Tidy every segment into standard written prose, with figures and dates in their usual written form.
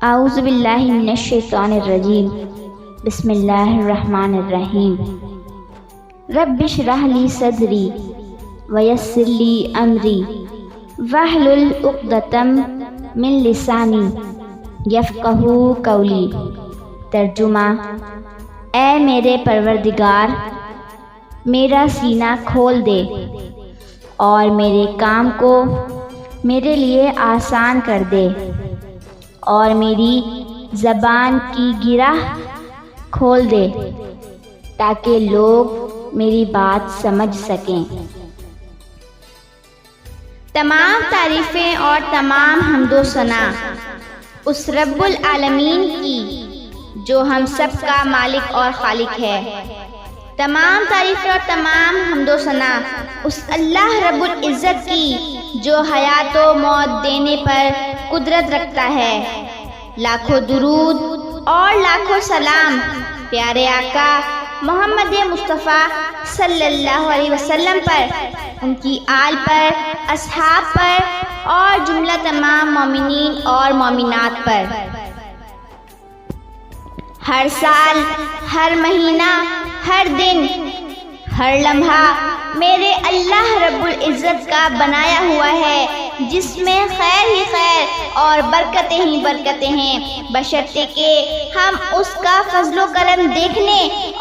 اعوذ باللہ من الشیطان الرجیم بسم اللہ الرحمن الرحیم رب اشرح لی صدری ویسر لی امری واحلل عقدۃ من لسانی یفقہوا قولی۔ ترجمہ: اے میرے پروردگار، میرا سینہ کھول دے اور میرے کام کو میرے لیے آسان کر دے، اور میری زبان کی گرہ کھول دے تاکہ لوگ میری بات سمجھ سکیں۔ تمام تعریفیں اور تمام حمد و ثنا اس رب العالمین کی جو ہم سب کا مالک اور خالق ہے۔ تمام تعریفیں اور تمام حمد و ثنا اس اللہ رب العزت کی جو حیات و موت دینے پر قدرت رکھتا ہے۔ لاکھوں درود اور لاکھوں سلام پیارے آقا محمد مصطفیٰ صلی اللہ علیہ وسلم پر، ان کی آل پر، اصحاب پر اور جملہ تمام مومنین اور مومنات پر۔ ہر سال، ہر مہینہ، ہر دن، ہر لمحہ میرے اللہ رب العزت کا بنایا ہوا ہے، جس میں خیر ہی خیر اور برکتیں ہی برکتیں ہیں، بشرطے کہ ہم اس کا فضل و کرم دیکھنے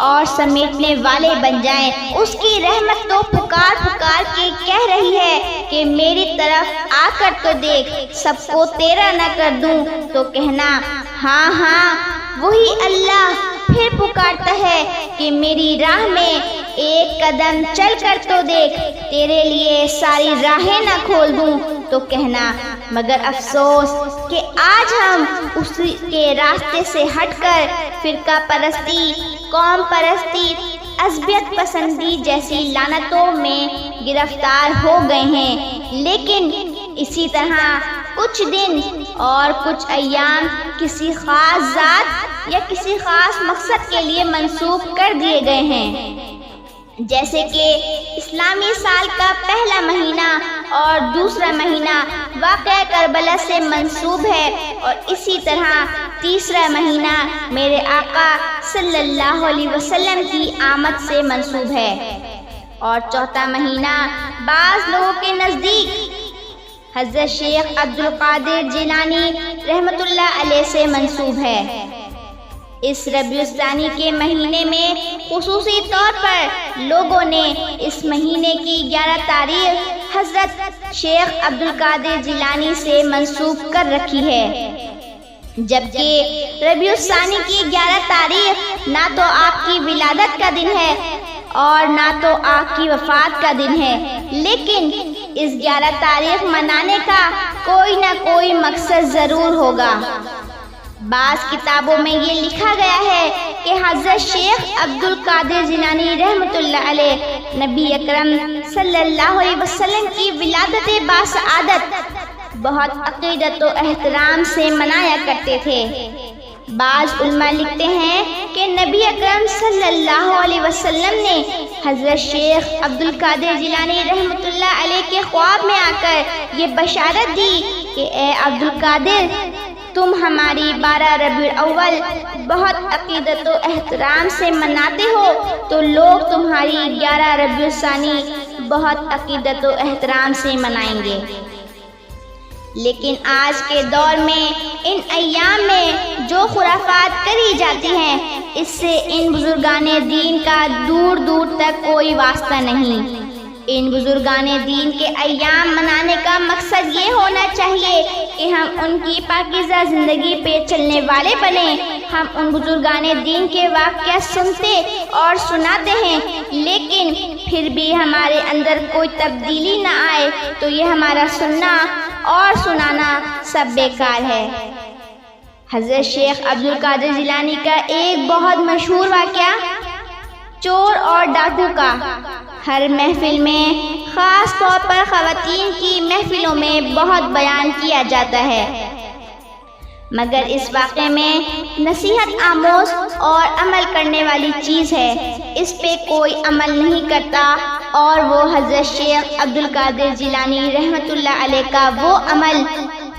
اور سمیٹنے والے بن جائیں۔ اس کی رحمت تو پکار پکار کے کہہ رہی ہے کہ میری طرف آ کر تو دیکھ، سب کو تیرا نہ کر دوں تو کہنا ہاں ہاں وہی اللہ پھر پکارتا ہے کہ میری راہ میں ایک قدم چل کر تو دیکھ، تیرے لیے ساری راہیں نہ کھول دوں تو کہنا مگر افسوس کہ آج ہم اس کے راستے سے ہٹ کر فرقہ پرستی، قوم پرستی، عصبیت پسندی جیسی لعنتوں میں گرفتار ہو گئے ہیں۔ لیکن اسی طرح کچھ دن اور کچھ ایام کسی خاص ذات یا کسی خاص مقصد کے لیے منسوخ کر دیے گئے ہیں، جیسے کہ اسلامی سال کا پہلا مہینہ اور دوسرا مہینہ واقعہ کربلا سے منسوب ہے، اور اسی طرح تیسرا مہینہ میرے آقا صلی اللہ علیہ وسلم کی آمد سے منسوب ہے، اور چوتھا مہینہ بعض لوگوں کے نزدیک حضرت شیخ عبد القادر جیلانی رحمۃ اللہ علیہ سے منسوب ہے۔ اس ربیع الثانی کے مہینے میں خصوصی طور پر لوگوں نے اس مہینے کی 11 تاریخ حضرت شیخ عبد القادر جیلانی سے منسوب کر رکھی ہے، جبکہ ربیع الثانی کی 11 تاریخ نہ تو آپ کی ولادت کا دن ہے اور نہ تو آپ کی وفات کا دن ہے، لیکن اس 11 تاریخ منانے کا کوئی نہ کوئی مقصد ضرور ہوگا۔ بعض کتابوں میں یہ لکھا گیا ہے کہ حضرت شیخ عبد القادر جیلانی رحمۃ اللہ علیہ نبی اکرم صلی اللہ علیہ وسلم کی ولادت باسعادت بہت عقیدت و احترام سے منایا کرتے تھے۔ بعض علماء لکھتے ہیں کہ نبی اکرم صلی اللہ علیہ وسلم نے حضرت شیخ عبد القادر جیلانی رحمۃ اللہ علیہ کے خواب میں آ کر یہ بشارت دی کہ اے عبد القادر، تم ہماری 12 ربیع الاول بہت عقیدت و احترام سے مناتے ہو تو لوگ تمہاری 11 ربیع الثانی بہت عقیدت و احترام سے منائیں گے۔ لیکن آج کے دور میں ان ایام میں جو خرافات کری جاتی ہیں، اس سے ان بزرگان دین کا دور دور تک کوئی واسطہ نہیں۔ ان بزرگان دین کے ایام منانے کا مقصد یہ ہونا چاہیے کہ ہم ان کی پاکیزہ زندگی پہ چلنے والے بنیں۔ ہم ان بزرگان دین کے واقعہ سنتے اور سناتے ہیں، لیکن پھر بھی ہمارے اندر کوئی تبدیلی نہ آئے تو یہ ہمارا سننا اور سنانا سب بیکار ہے۔ حضرت شیخ عبد القادر جیلانی کا ایک بہت مشہور واقعہ چور اور ڈاکو کا ہر محفل میں، خاص طور پر خواتین کی محفلوں میں بہت بیان کیا جاتا ہے، مگر اس واقعے میں نصیحت آموز اور عمل کرنے والی چیز ہے، اس پہ کوئی عمل نہیں کرتا، اور وہ حضرت شیخ عبد القادر جیلانی رحمۃ اللہ علیہ کا وہ عمل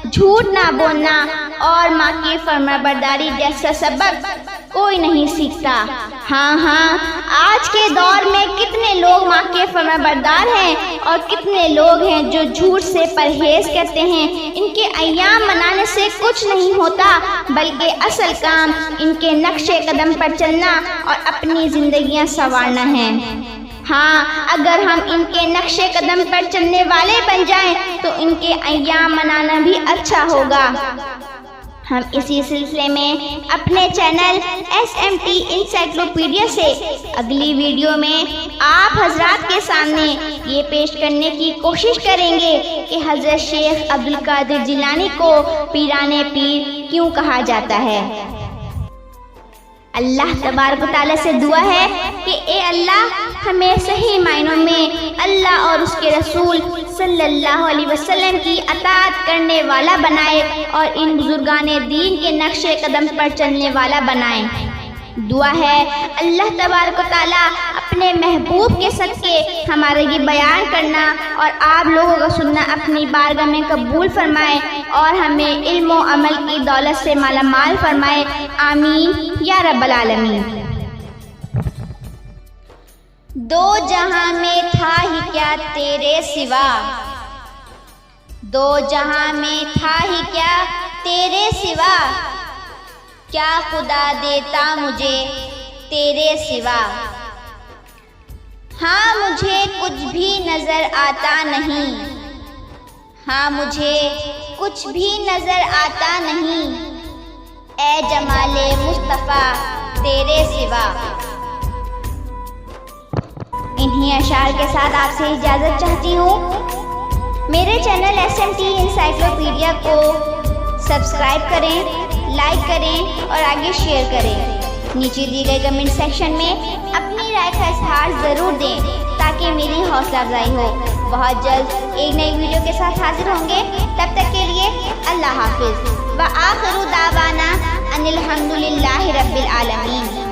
جھوٹ نہ بولنا اور ماں کی فرمانبرداری جیسا سبق کوئی نہیں سیکھتا۔ ہاں آج کے دور میں کتنے لوگ ماں کے فرمانبردار ہیں اور کتنے لوگ ہیں جو جھوٹ سے پرہیز کرتے ہیں۔ ان کے ایام منانے سے کچھ نہیں ہوتا، بلکہ اصل کام ان کے نقش قدم پر چلنا اور اپنی زندگیاں سنوارنا ہے۔ ہاں اگر ہم ان کے نقش قدم پر چلنے والے بن جائیں تو ان کے ایام منانا بھی اچھا ہوگا۔ ہم اسی سلسلے میں اپنے چینل SMT انسائکلوپیڈیا سے اگلی ویڈیو میں آپ حضرات کے سامنے یہ پیش کرنے کی کوشش کریں گے کہ حضرت شیخ عبدالقادر جیلانی کو پیران پیر کیوں کہا جاتا ہے۔ اللہ تبارک و تعالیٰ سے دعا ہے کہ اے اللہ ہمیں صحیح معنوں میں اللہ اور اس کے رسول صلی اللہ علیہ وسلم کی اطاعت کرنے والا بنائے اور ان بزرگان دین کے نقش قدم پر چلنے والا بنائے۔ دعا ہے اللہ تبارک و تعالیٰ اپنے محبوب کے صدقے ہمارے یہ بیان کرنا اور آپ لوگوں کا سننا اپنی بارگاہ میں قبول فرمائے اور ہمیں علم و عمل کی دولت سے مالا مال فرمائے، آمین یا رب العالمین۔ دو جہاں میں تھا ہی کیا تیرے سوا، دو جہاں میں تھا ہی کیا تیرے سوا، کیا خدا دیتا مجھے تیرے سوا۔ ہاں مجھے کچھ بھی نظر آتا نہیں، ہاں مجھے کچھ بھی نظر آتا نہیں، اے جمال مصطفیٰ تیرے سوا۔ انہی اشعار کے ساتھ آپ سے اجازت چاہتی ہوں۔ میرے چینل SMT انسائکلوپیڈیا کو سبسکرائب کریں، لائک کریں اور آگے شیئر کریں۔ نیچے دیے گئے کمنٹ سیکشن میں اپنی رائے کا اظہار ضرور دیں تاکہ میری حوصلہ افزائی ہو۔ بہت جلد ایک نئی ویڈیو کے ساتھ حاضر ہوں گے، تب تک کے لیے اللہ حافظ۔ وآخر دعوانا ان الحمد للہ رب العالمین۔